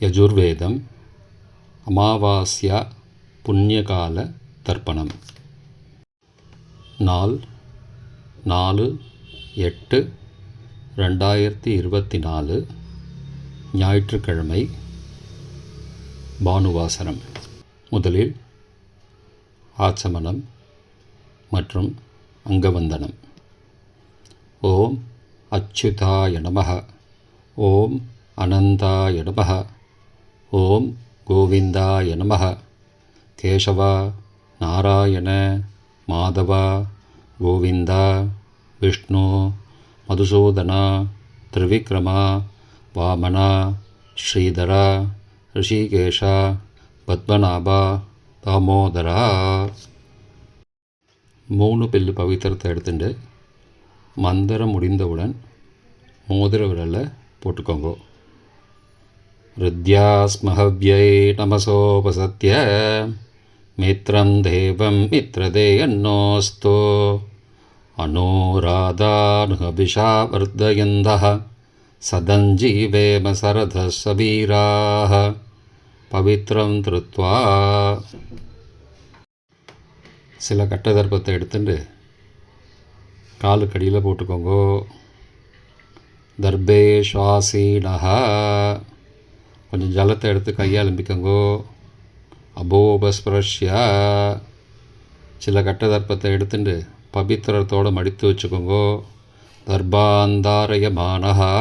யஜுர்வேதம் அமாவாஸ்யா புண்ணியகால தர்ப்பணம். நாள் 4/8/2024 ஞாயிற்றுக்கிழமை, பானுவாசரம். முதலில் ஆச்சமனம் மற்றும் அங்கவந்தனம். ஓம் அச்சுதாய நமஹ, ஓம் அனந்தாய நமஹ, ஓம் கோவிந்தாய நமஹ. கேசவா, நாராயண, மாதவா, கோவிந்தா, விஷ்ணு, மதுசூதனா, திரிவிக்ரமா, வாமனா, ஸ்ரீதரா, ரிஷிகேஷா, பத்மநாபா, தாமோதரா. 3 பில்லு பவித்திரத்தை எடுத்துட்டு மந்திரம் முடிந்தவுடன் மோதிர விரலை போட்டுக்கோங்க. ருத்யாஸ்மஹவ்யை நமசோபசத்ய மித்ரம் தேவம் மித்ரதே அன்னோஸ்தோ அனோராதானுஹபிஷா வர்தயந்தஹ சதஞ்சீவேம சரதः சபீராः பவித்ரம் திருத்வா. சில கட்ட தர்ப்பத்தை எடுத்துட்டு காலுக்கடியில் போட்டுக்கோங்க. தர்பே சுவாசீனஹா, கொஞ்சம் ஜலத்தை எடுத்து கையால் அம்பிக்கோங்கோ. அபோபஸ்பிரஷ்யா, சில கட்ட தர்ப்பத்தை எடுத்துட்டு பவித்திரத்தோடு மடித்து வச்சுக்கோங்கோ. தர்பாந்தாரயமானஹா.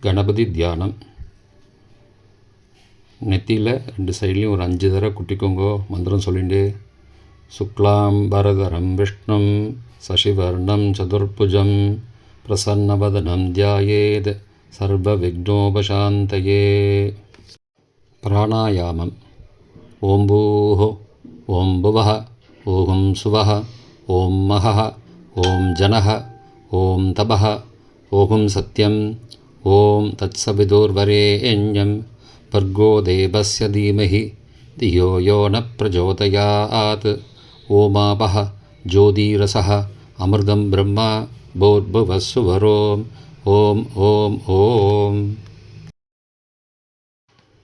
கணபதி தியானம். நெத்தியில் 2 சைட்லேயும் ஒரு 5 தடவை குட்டிக்கோங்கோ. மந்திரம் சொல்லிண்டு சுக்லாம் பரதரம் விஷ்ணும் சசிவர்ணம் சதுர்புஜம் பிரசன்னவதனம் தியாயேத் சர்வ விக்னோபசாந்தயே. பிராணாயாமம். ஓம் பூஹ ஓம் புவஹ ஓம் சுவஹ ஓம் மஹஹ ஓம் ஜனஹ ஓம் தபஹ ஓம் சத்யம் ஓம் தத்சவிதுர்வரேண்யம் பர்கோ தேவஸ்ய தீமஹி தியோ யோ ந பிரச்சோதயாத். ஓமாபஹ ஜோதிரசஹ அமிர்தம் பிரம்மா பூர்புவஸ்ஸுவரோம். ஓம் ஓம் ஓம்.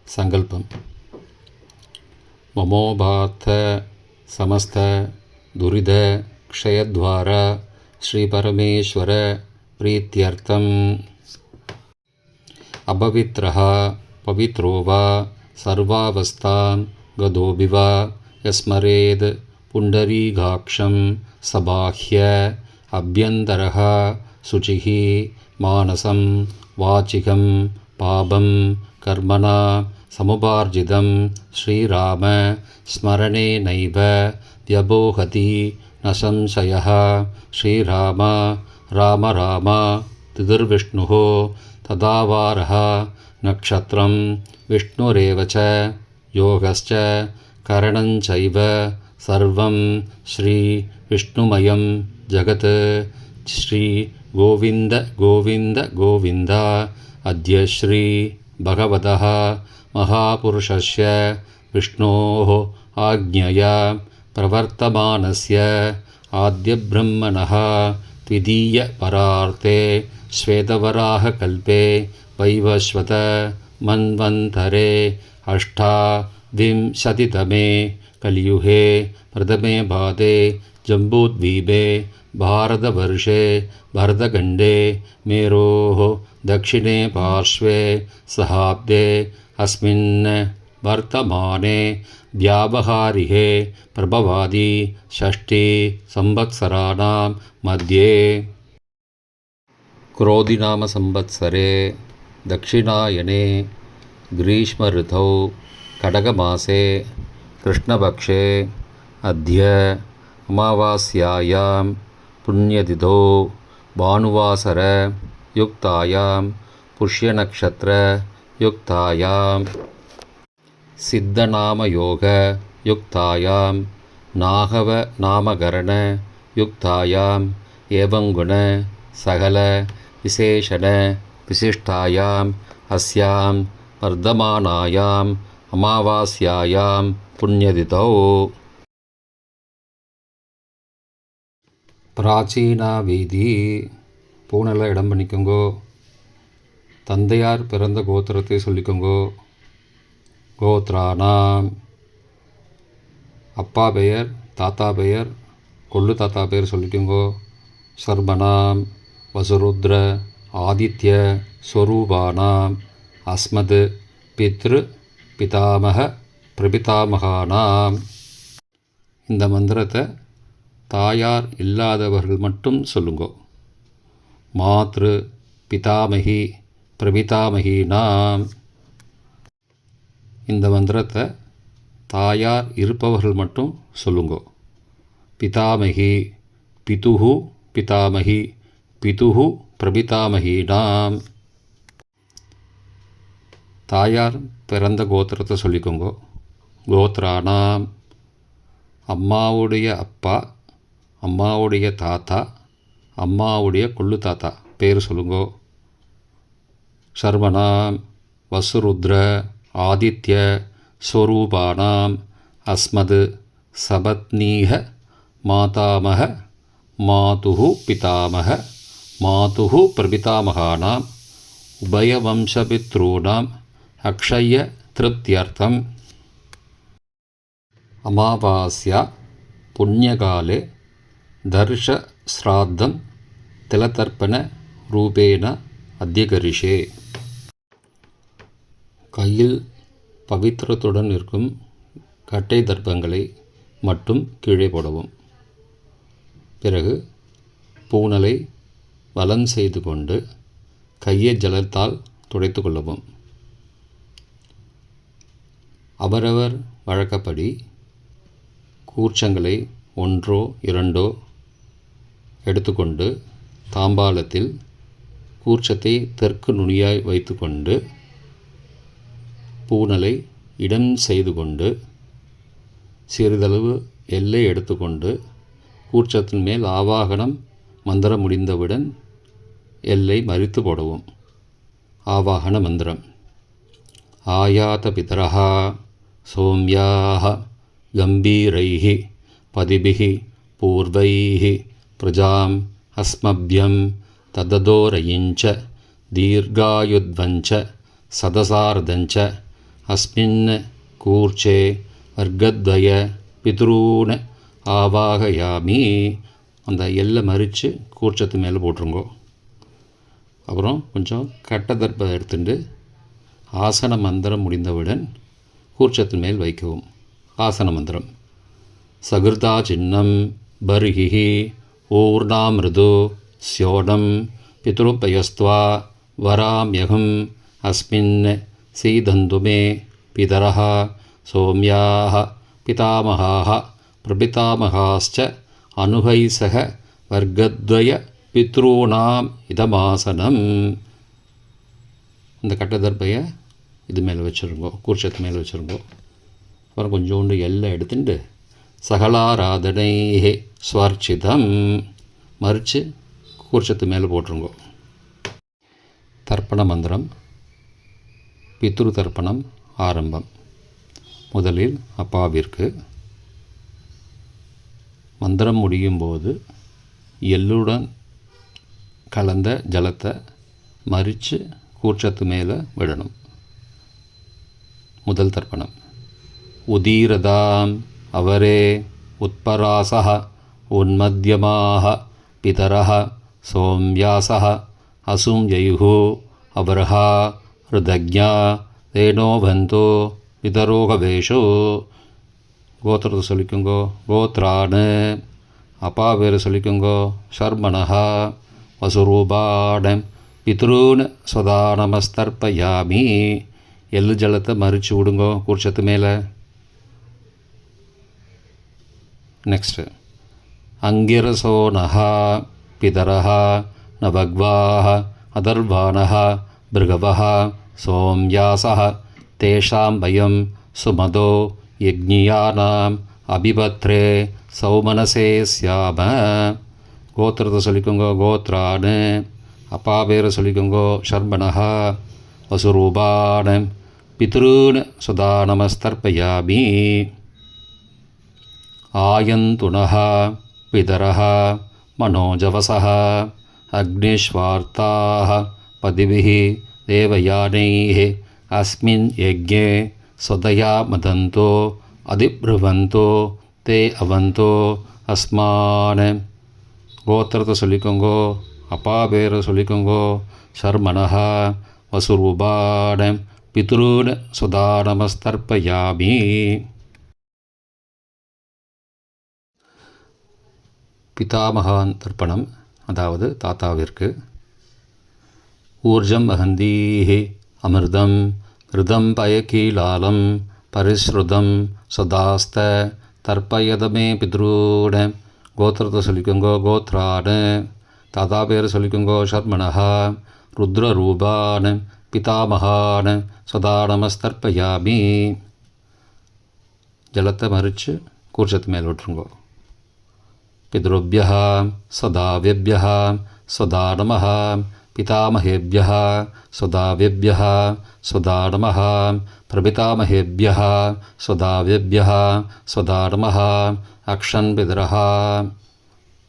சங்கல்பம். மமோபார்த்த சமஸ்த துரித க்ஷயத்வார ஸ்ரீ பரமேஸ்வர பிரீத்யர்த்தம் அபவித்ரஹ பவித்ரோ வா சர்வாவஸ்தாம் கதோபி வா யஸ்மரேத் புண்டரீகாக்ஷம் சபாஹ்ய அப்யந்தரஹ சுச்சிஹ மானசம் வாச்சிகம் பாபம் கர்மணா சமுபார்ஜிதம் ஸ்ரீராம ஸ்மரணேனைவ வ்யபோஹதி ந சம்சயः. ஸ்ரீராம ராம ராம திதிர்விஷ்ணுः ததாவாரः நக்ஷத்ரம் விஷ்ணுரேவ ச யோகஸ்ச கரணஞ்சைவ சர்வம் ஸ்ரீ விஷ்ணுமயம் ஜகத். ஸ்ரீ கோவிந்த கோவிந்த கோவிந்த. அத்ய ஸ்ரீ பகவதः மகாபுருஷஸ்ய விஷ்ணோः ஆக்ஞயா பிரவர்த்தமானஸ்ய ஆத்யப்ரஹ்மணः த்விதீய பரார்த்தே ஸ்வேதவராஹகல்பே வைவஸ்வத மன்வந்தரே அஷ்டாவிம்சதிதமே கலியுகே பிரதமே பாதே ஜம்பூத்வீபே பாரதவர்ஷே பரதகண்டே மேரோः दक्षिणे पार्श्वे सहाब्दे अस्मिन् वर्तमाने व्यावहारिके प्रभवादि षष्ठी संवत्सराणां मध्ये क्रोधिनाम संवत्सरे दक्षिणायने ग्रीष्मऋतौ खडगमासे कृष्णपक्षे अद्य अमावास्यायां पुण्यतिथौ भानुवासर युक्तायां पुष्यनक्षत्र युक्तायां सिद्धनामयोग युक्तायां नागव नामकरण युक्तायां एवंगुण सकल विशेषण विशिष्टायां अस्यां वर्धमानायां अमावास्यायां पुण्यतिथौ. பிராச்சீனா வீதி. பூனெல்லாம் இடம் பண்ணிக்கோங்கோ. தந்தையார் பிறந்த கோத்திரத்தை சொல்லிக்கோங்கோ. கோத்ரானாம். அப்பா பெயர், தாத்தா பெயர், கொள்ளு தாத்தா பெயர் சொல்லிக்கோங்கோ. சர்மனாம் வசுருத்ர ஆதித்ய ஸ்வரூபானாம் அஸ்மத் பித்ரு பிதாமக பிரபிதாமகானாம். இந்த மந்திரத்தை தாயார் இல்லாதவர்கள் மட்டும் சொல்லுங்கோ. மாத்ரு பிதாமகி பிரபிதாமகீனாம். இந்த மந்திரத்தை தாயார் இருப்பவர்கள் மட்டும் சொல்லுங்கோ. பிதாமகி பிதுஹு பிதாமகி பிதுஹு பிரபிதாமகீனாம். தாயார் பிறந்த கோத்திரத்தை சொல்லிக்கோங்கோ. கோத்ரானாம். அம்மாவுடைய அப்பா, அம்மாவுடைய தாத்தா, அம்மாவுடைய கொள்ளு தாத்தா பேர் சொல்லுங்கோ. சர்வனாம் வசுருத்ர ஆதித்ய ஸ்வரூபானாம் அஸ்மத் சபத்னீஹ மாதாமக மாதுஹு பிதாமக மாதுஹு பிரபிதாமகானாம் உபயவம்சபித்ரூணாம் அக்ஷய திருப்தியர்த்தம். அமாவாஸ்யா புண்ணியகாலே தர்ஷஸ்ராத்தம் திலதர்ப்பண ரூபேண அத்தியகரிஷே. கையில் பவித்திரத்துடன் இருக்கும் கட்டை தர்ப்பங்களை மட்டும் கீழே போடவும். பிறகு பூனலை வலம் செய்து கொண்டு கையை ஜலத்தால் துடைத்து கொள்ளவும். அவரவர் வழக்கப்படி கூர்ச்சங்களை ஒன்றோ இரண்டோ எடுத்துக்கொண்டு தாம்பாலத்தில் கூர்ச்சத்தை தெற்கு நுனியாய் வைத்துக்கொண்டு பூனலை இடம் செய்து கொண்டு சிறிதளவு எல்லை எடுத்துக்கொண்டு கூர்ச்சத்தின் மேல் ஆவாகனம் மந்திரம் முடிந்தவுடன் எல்லை மறித்து போடவும். ஆவாகன மந்திரம். ஆயாத பிதரஹ சோம்யாஹ கம்பீரைஹி பதிபிஹி பூர்வைஹி பிரஜாம் அஸ்மப்யம் தததோரயிஞ்ச தீர்காயுத்வஞ்ச சதசார்தஞ்ச அஸ்மின் கூர்ச்சே வர்க்கத்வய பித்ரூன ஆவாகயாமி. அந்த எல்லை மறித்து கூர்ச்சத்து மேலே போட்டுருங்கோ. அப்புறம் கொஞ்சம் கட்ட தர்ப்பம் எடுத்துட்டு ஆசன மந்திரம் முடிந்தவுடன் கூர்ச்சத்தின் மேல் வைக்கவும். ஆசன மந்திரம். சகிருதா சின்னம் பர்ஹிஹி ஊர்ணாமிருது ஸ்யோடம் பித்ருபயஸ்த்வா வராம்யகம் அஸ்மின் சீதந்து மே பிதரஹ சோம்யாஹ பிதாமகாஹ பிரபிதாமகாஸ்ச அனுகைசக வர்க்கத்வய பித்ரூணாம் இதமாசனம். இந்த கட்டதர்பையை இது மேலே வச்சுருங்கோ, கூர்ச்சத்து மேலே வச்சுருங்கோ. அப்புறம் கொஞ்சோண்டு எல்லாம் எடுத்துட்டு சகலாராதனை ஸ்வர்ச்சிதம் மறித்து கூர்ச்சத்து மேலே போட்டுருங்கோ. தர்ப்பண மந்திரம். பித்ரு தர்ப்பணம் ஆரம்பம். முதலில் அப்பாவிற்கு. மந்திரம் முடியும் போது எள்ளுடன் கலந்த ஜலத்தை மறித்து கூர்ச்சத்து மேலே விடணும். முதல் தர்ப்பணம். உதீரதாம் அவரே உத்பராசஹ உன்மத்யமாஹ பிதரஹ சோம்யாசஹ அசும்யயுஹு அவரஹா ஹிருதஜ்ஞா தேனோபந்தோ பிதரோகவேஷோ. கோத்திரத்தை சொல்லிக்கோங்கோ. கோத்ரானு. அப்பா பேர் சொல்லிக்கோங்கோ. சர்மணஹா வசுரூபாடம் பித்ரூன் ஸ்வதா நமஸ்தர்ப்பயாமி. எள்ளு ஜலத்தை மறித்து விடுங்கோ கூர்ச்சத்து மேலே. நெக்ஸ்ட்டு. அங்கிரசோனஹ பிதரஹ நவக்வாஹ அதர்வானஹ பிருகவஹ சோம்யாசஹ தேஷாம் பயம் சுமதோ யக்ஞியானாம் அபிபத்ரே சௌமனசே ஸ்யாம. கோத்திரத்தை சொல்லிக்கோங்கோ. கோத்ரானு. அப்பா பேரை சொல்லிக்கோங்கோ. சர்மணஹா வசுரூபானம் பித்ரூன் சுதா நமஸ்தர்ப்பயாமி. ஆயந்துனஹ பிதரஹ மனோஜவசஹ அக்னிஷ்வார்த்தாஹ பதிபிஹி देवयानैः अस्मिन् यज्ञे स्वदया मदन्तो அதிப்ருவந்தோ தே அவந்தோ அஸ்மான். கோத்திரத்தை சொல்லிக்கோங்கோ, அப்பா பேரை சொல்லிக்கோங்கோ. சர்மணா வசுரூபான் பித்ருன் சுதா நமஸ்தர்ப்பயாமி. பிதாமகான் தர்ப்பணம், அதாவது தாத்தாவிற்கு. ஊர்ஜம் வஹந்தீஹி அமிர்தம் ரிதம் பயகீலாலம் பரிஸ்ருதம் சதாஸ்த தர்ப்பயதமே பித்ரூட. கோத்திரத்தை சொல்லிக்கோங்கோ, கோத்ரான். தாத்தா பேர் சொல்லிக்கோங்கோ, சர்மணா ருத்ரரூபான் பிதாமகான் சதா நமஸ்தர்ப்பயாமி. ஜலத்தை மறித்து கூர்ச்சத்து மேல் விட்டுருங்கோ. பித்ருभ्यः சதாவேभ्यः சதா நமः பிதாமகேभ्यः சதாவேभ्यः சதா நமः பிரபிதாமகேभ्यः சதாவேभ्यः சதா நமः அக்ஷன் பிதரः.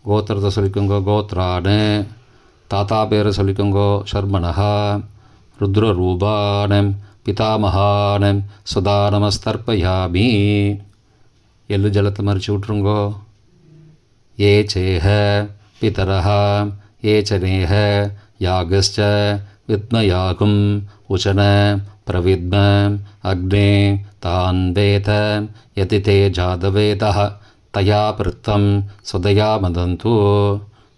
கோத்திரத்தை சொல்லிக்கோங்கோ, கோத்ரான். தாத்தா பேரை சொல்லிக்கோங்கோ, சர்மணா ருத்ரரூபான் பிதாமகான் சதா நமஸ்தர்ப்பயாமி. எள்ளு ஜலத்தை மறித்து விட்டுருங்கோ. ये चेह पितरः ये च नेह यागश्च विद्मयागुम् उचन प्रविद्म अग्ने तान् वेद यति ते जातवेदः तया पृत्तं स्वदया मदन्तु.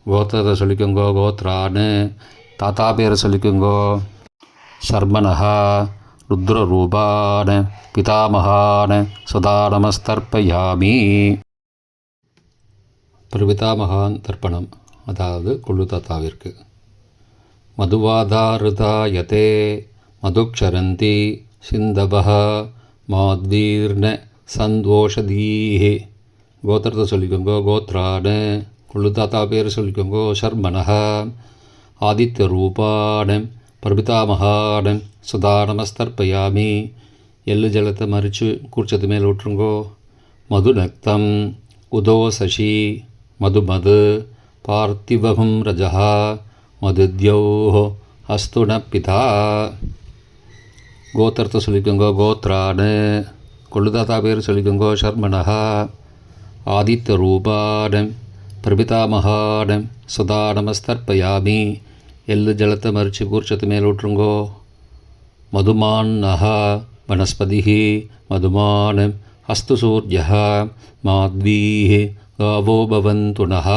கோத்திரத்தை சொல்லிக்கோங்கோ, கோத்ரான். தாத்தா பேரை சொல்லிக்கோங்கோ, சர்மணா ருத்ரரூபான் பிதாமகான் சதா நமஸ்தர்ப்பயாமி. பிரபிதாமகான் தர்ப்பணம், அதாவது கொள்ளு தாத்தாவிற்கு. மதுவாதாருதாயதே மதுக்ஷரந்தி சிந்தவஹ மாத்வீர்ண சந்தோஷதீஹி. கோத்திரத்தை சொல்லிக்கோங்கோ, கோத்ரான். கொள்ளு தாத்தா பேர் சொல்லிக்கோங்கோ, சர்மணா ஆதித்யரூபான் பிரபிதாமகான் சதா நமஸ்தர்ப்பயாமி. எள்ளு ஜலத்தை மறித்து கூர்ச்சத்து மேல் விட்டுருங்கோ. மதுநக்தம் உதோ சசி மதுமது பார்த்திவகும் ரஜः மதுத்யோः அஸ்துன பிதா. கோத்திரத்தை சொல்லிக்கோங்கோ, கோத்ரான். கொள்ளுதாத்தா பேர் சொல்லிக்கோங்கோ, சர்மணா ஆதித்யரூபான் பிரபிதாமகான் சதா நமஸ்தர்ப்பயாமி. எள்ளு ஜலத்தை மறித்து கூர்ச்சத்து மேல் விட்டுருங்கோ. மதுமான்னः வனஸ்பதிः மதுமான் அஸ்து சூர்யः மாத்வீः காவோ பவந்து நः.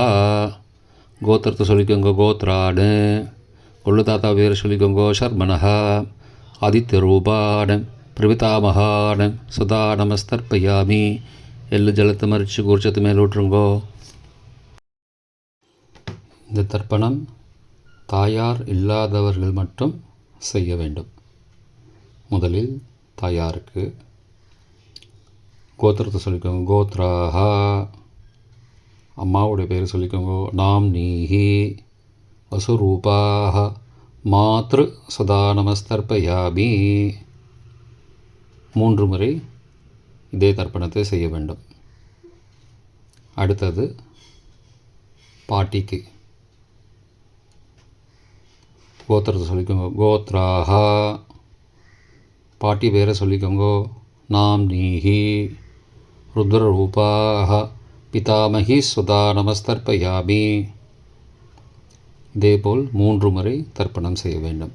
கோத்திரத்தை சொல்லிக்கோங்கோ, கோத்ரான். கொள்ளு தாத்தா பேர் சொல்லிக்கோங்கோ, சர்மணா ஆதித்யரூபான் பிரபிதாமகான் சதா நமஸ்தர்ப்பயாமி. எள்ளு ஜலத்தை மறித்து கூர்ச்சத்து மேல் விட்டுருங்கோ. இந்த தர்ப்பணம் தாயார் இல்லாதவர்கள் மட்டும் செய்ய வேண்டும். முதலில் தாயாருக்கு. கோத்திரத்தை சொல்லிக்கோங்க, கோத்ராஹா. அம்மாவுடைய பேர் சொல்லிக்கோங்க, நாம் நீஹி வசுரூபாஹ மாத்ரு சதா நமஸ்தர்ப்பயாமி. 3 முறை இதே தர்ப்பணத்தை செய்ய வேண்டும். அடுத்தது பாட்டிக்கு. கோத்திரத்தை சொல்லிக்கோங்க, கோத்ராஹா. பாட்டி பேரை சொல்லிக்கோங்கோ, நாம் நீஹி ருத்ரரூபாஹ பிதாமகி சுதா நமஸ்தர்ப்பயாமி. இதேபோல் 3 முறை தர்ப்பணம் செய்ய வேண்டும்.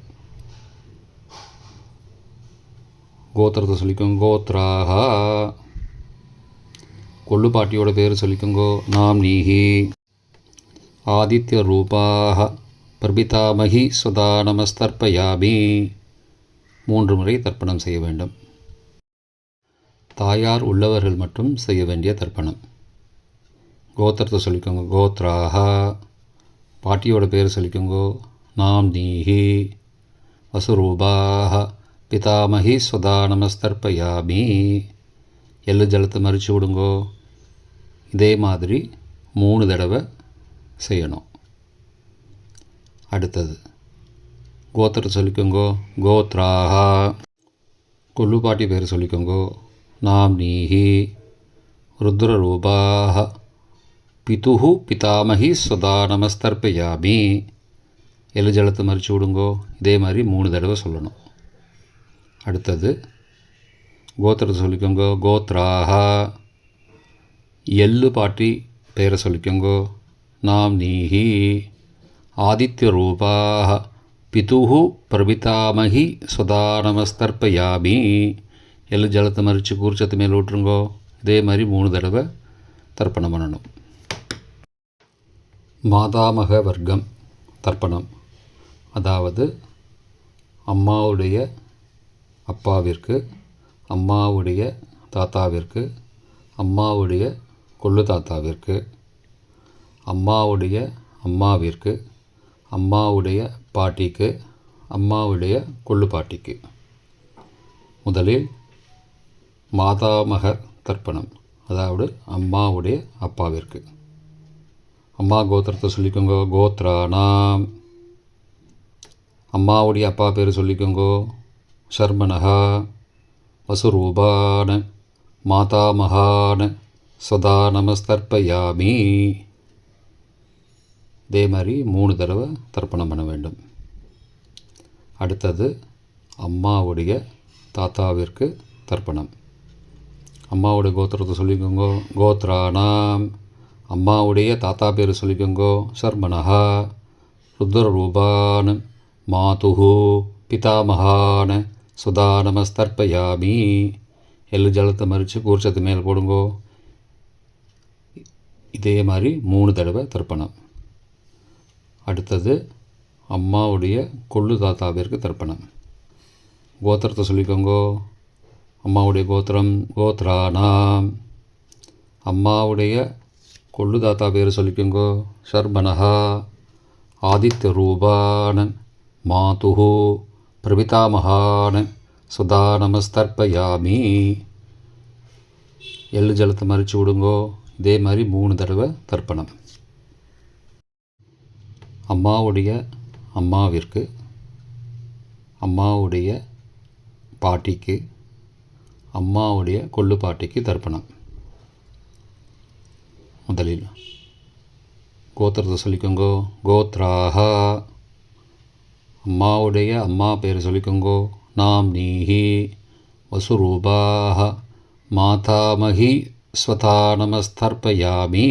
கோத்திரத்தை சொல்லிக்கோங்க, கோத்ராஹா. கொள்ளு பாட்டியோட பேர் சொல்லிக்கோங்கோ, நாம் நீஹி ஆதித்யரூபாஹ பிரபிதாமகி சுதா நமஸ்தர்ப்பயாமி. 3 முறை தர்ப்பணம் செய்ய வேண்டும். தாயார் உள்ளவர்கள் மட்டும் செய்ய வேண்டிய தர்ப்பணம். கோத்திரத்தை சொல்லிக்கோங்க, கோத்ராஹா. பாட்டியோட பேர் சொல்லிக்கோங்கோ, நாம் நீஹி வசுரூபாஹ பிதாமகி சுதா நமஸ்தர்ப்பயாமி. எள்ளு ஜலத்தை மறித்து விடுங்கோ. இதே மாதிரி 3 தடவை செய்யணும். அடுத்தது கோத்திரத்தை சொல்லிக்கோங்கோ, கோத்ராஹா. கொள்ளு பாட்டி பேர் சொல்லிக்கோங்கோ, நாம் நீஹி ருத்ரரூபாஹ பிதுஹு பிதாமகி சுதா நமஸ்தர்ப்பயாமி. எள்ளு ஜலத்தை மறித்து விடுங்கோ. இதே மாதிரி 3 தடவை சொல்லணும். அடுத்தது கோத்திரத்தை சொல்லிக்கோங்க. கோத்ராஹா. எள்ளு பாட்டி பெயரை சொல்லிக்கோங்கோ. நாம் நீஹி. ஆதித்ய ரூபாக பிதுஹு பிரபிதாமகி சுதா நமஸ்தர்ப்பயாமி. எள்ளு ஜலத்தை மறித்து கூர்ச்சத்து மேலே விட்டுருங்கோ. இதே மாதிரி 3 தடவை தர்ப்பணம் பண்ணணும். மாதாமக வர்க்கம் தர்ப்பணம், அதாவது அம்மாவுடைய அப்பாவிற்கு, அம்மாவுடைய தாத்தாவிற்கு, அம்மாவுடைய கொள்ளு தாத்தாவிற்கு, அம்மாவுடைய அம்மாவிற்கு, அம்மாவுடைய பாட்டிக்கு, அம்மாவுடைய கொள்ளு பாட்டிக்கு. முதலில் மாதாமக தர்ப்பணம், அதாவது அம்மாவுடைய அப்பாவிற்கு. அம்மா கோத்திரத்தை சொல்லிக்கோங்க. கோத்ரானாம். அம்மாவுடைய அப்பா பேர் சொல்லிக்கோங்கோ. ஷர்மனஹா வசுரூபான மாதாமகான சதா நமஸ்தர்ப்பயாமி. இதே மாதிரி 3 தடவை தர்ப்பணம் பண்ண வேண்டும். அடுத்தது அம்மாவுடைய தாத்தாவிற்கு தர்ப்பணம். அம்மாவுடைய கோத்திரத்தை சொல்லிக்கோங்கோ. கோத்ரானாம். அம்மாவுடைய தாத்தா பேர் சொல்லிக்கோங்கோ. ஷர்மனஹா ருத்ரரூபான் மாதுஹு பிதாமகான சுதா நமஸ்தர்ப்பயாமி. எள்ளு ஜலத்தை மறித்து கூர்ச்சத்து மேலே போடுங்கோ. இதே மாதிரி 3 தடவை தர்ப்பணம். அடுத்தது அம்மாவுடைய கொள்ளு தாத்தாவிற்கு தர்ப்பணம். கோத்திரத்தை சொல்லிக்கோங்கோ. அம்மாவுடைய கோத்திரம். கோத்ரானாம். அம்மாவுடைய கொள்ளு தாத்தா பேர் சொல்லிக்கோங்கோ. ஷர்மனஹா ஆதித்ய ரூபான மாதுஹு பிரபிதாமகான சுதா நமஸ்தர்ப்பயாமி. எள்ளு ஜலத்தை மறித்து விடுங்கோ. இதே மாதிரி 3 தடவை தர்ப்பணம். அம்மாவுடைய அம்மாவிற்கு, அம்மாவுடைய பாட்டிக்கு, அம்மாவுடைய கொள்ளு பாட்டிக்கு தர்ப்பணம். முதலில் கோத்திரத்தை சொல்லிக்கோங்கோ. கோத்ராஹா. அம்மாவுடைய அம்மா பேர் சொல்லிக்கோங்கோ. நாம் நீஹி வசுரூபாக மாதாமகி ஸ்வதா நமஸ்தர்ப்பயாமி.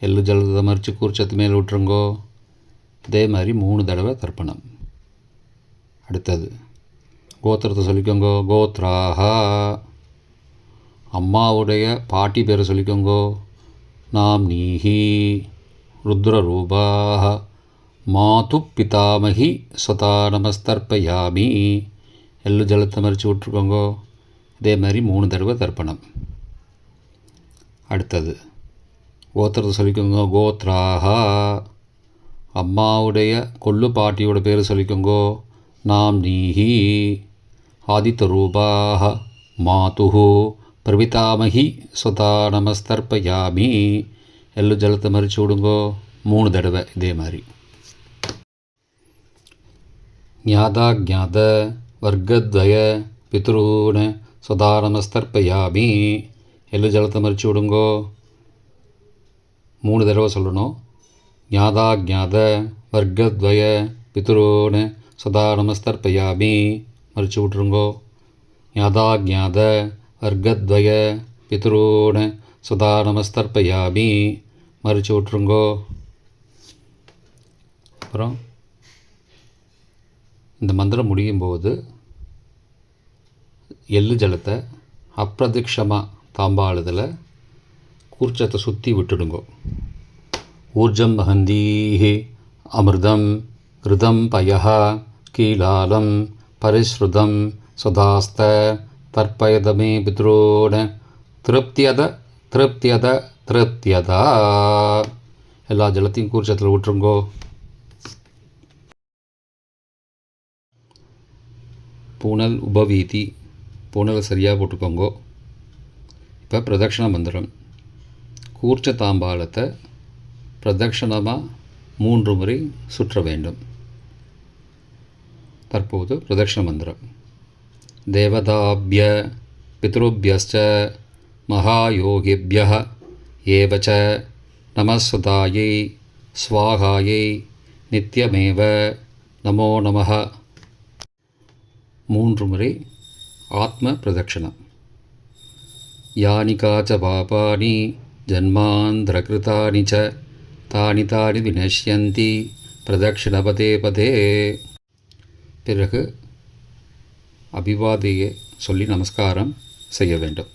எள்ளு ஜலத்தை மறித்து கூர்ச்சத்து மேலே விட்டுருங்கோ. இதே மாதிரி 3 தடவை தர்ப்பணம். அடுத்தது கோத்திரத்தை சொல்லிக்கோங்கோ. கோத்ராஹா. அம்மாவுடைய பாட்டி பேரை சொல்லிக்கோங்கோ. நாம் நீஹி ருத்ரரூபாக மாது பிதாமகி ஸ்வதா நமஸ்தர்ப்பயாமி. எள்ளு ஜலத்தை மறித்து விட்டுருக்கோங்கோ. இதே மாதிரி 3 தடவை தர்ப்பணம். அடுத்தது கோத்திரத்தை சொல்லிக்கோங்க. கோத்ராஹா. அம்மாவுடைய கொள்ளு பாட்டியோட பேர் சொல்லிக்கோங்கோ. நாம் நீஹி ஆதித்த ரூபாக மாதுஹு பிரபிதாமகி சுதா நமஸ்தர்ப்பயாமி. எள்ளு ஜலத்தை மறித்து விடுங்கோ. 3 தடவை இதே மாதிரி. ஞாதா ஜாத வர்க்கத்வய பித்ருன சுதா நமஸ்தர்ப்பயாமி. எள்ளு ஜலத்தை மறித்து விடுங்கோ. 3 தடவை சொல்லணும். ஞாதா ஜாத வர்க்கத்வய பித்ருன சுதா நமஸ்தர்ப்பயாமி. மறித்து விட்ருங்கோ. ஞாதா ஜாத வர்க்கத்வய பித்ருன சுதா நமஸ்தர்ப்பயாமி. மறித்து விட்ருங்கோ. அப்புறம் இந்த மந்திரம் முடியும் போது எள்ளு ஜலத்தை அப்பிரதிக்ஷமாக தாம்பாளத்தில் கூர்ச்சத்தை சுற்றி விட்டுடுங்கோ. ஊர்ஜம் வஹந்தீஹி அமிர்தம் கிருதம் பயஹ கீலாலம் பரிஸ்ருதம் சுதாஸ்த தர்ப்பயதமே பித்ரோன திருப்தியத திருப்தியத திருப்தியதா. எல்லா ஜலத்தையும் கூர்ச்சத்தில் விட்டுருங்கோ. பூனல் உபவீதி. பூனலை சரியாக போட்டுக்கோங்கோ. இப்போ பிரதட்சண மந்திரம். கூர்ச்ச தாம்பாளத்தை பிரதட்சணமாக 3 முறை சுற்ற வேண்டும். தற்போது பிரதட்சண மந்திரம். தேவதாபிய பித்ருபியஸ்ச மகாயோகிபியः ஏவ ச நமஸ்வதாயை ஸ்வாகாயை நித்யமேவ நமோ நமः. 3 முறை ஆத்ம பிரதட்சணம். யானி காச்ச பாபானி ஜன்மாந்திரகிருதானி ச தானி தானி வினஷ்யந்தி பிரதட்சிணபதே பதே. பிறகு அபிவாதியை சொல்லி நமஸ்காரம் செய்ய வேண்டும்.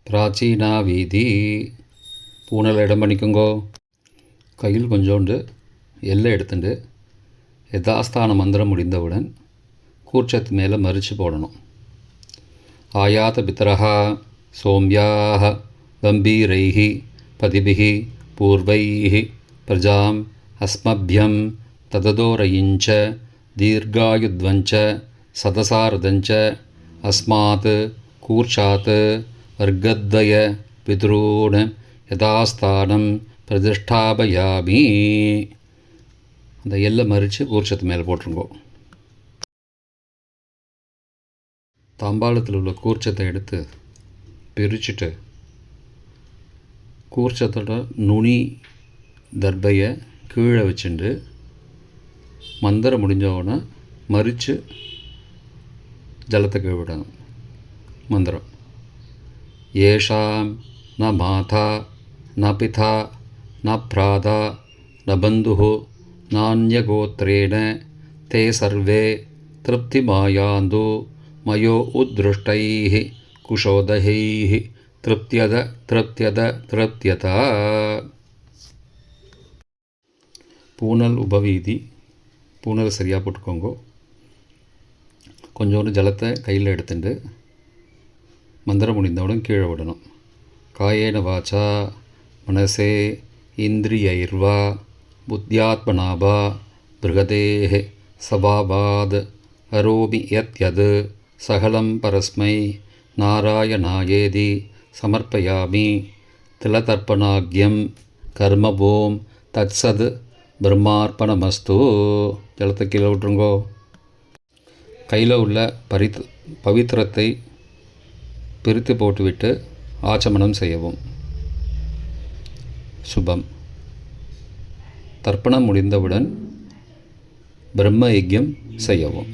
பிராச்சீனா வீதி. பூனல் இடம் பண்ணிக்கோங்கோ. கையில் கொஞ்சோண்டு எல்லை எடுத்துட்டு யதாஸ்தான மந்திரம் முடிந்தவுடன் கூர்ச்சத்து மேலே மறித்து போடணும். ஆயாத பித்தரஹா சோம்யாக கம்பீரைஹி பதிபிஹி பூர்வைஹி பிரஜாம் அஸ்மப்யம் தததோரயிஞ்ச தீர்காயுத்வஞ்ச சதசாரதஞ்ச அஸ்மாத் கூர்ச்சாத் வர்க்கத்வய பித்ரூன் யதாஸ்தானம் பிரதிஷ்டாபயாமி. அந்த எல்லை மறித்து கூர்ச்சத்து மேலே போட்டுருங்கோ. தாம்பாளத்தில் உள்ள கூர்ச்சத்தை எடுத்து பிரிச்சுட்டு கூர்ச்சத்தோட நுனி தர்பையை கீழே வச்சுட்டு மந்திரம் முடிஞ்சவுடனே மறித்து ஜலத்தை கீழே விடணும். மந்திரம் ஏஷாம் ந மாதா ந பிதா ந பிராதா ந பந்துஹு நான்யகோத்ரேண தே சர்வே திருப்திமாயாந்து மயோ உத்ருஷ்டைஹ குஷோதஹைஹ திருப்தியத திருப்தியத திருப்தியதா. பூனல் உபவீதி. பூனல் சரியாக போட்டுக்கோங்க. கொஞ்சோண்டு ஜலத்தை கையில் எடுத்துட்டு மந்திரம் முடிந்தவுடன் கீழே விடணும். காயேன வாச்சா மனசே இந்திரியைர்வா புத்தியாத்மனாபா பிருகதேஹ சபாவாத் கரோமி யத் சகலம் பரஸ்மை நாராயணாயேதி சமர்ப்பயாமி. திலதர்ப்பணாக்யம் கர்மபூம் தத்சத் பிரம்மார்ப்பணமஸ்து. ஜலத்தை கீழே விட்டுருங்கோ. கையில் உள்ள பவித்திரத்தை பிரித்து போட்டுவிட்டு ஆச்சமனம் செய்யவும். சுபம். தர்ப்பணம் முடிந்தவுடன் பிரம்ம யஜ்யம் செய்யவும்.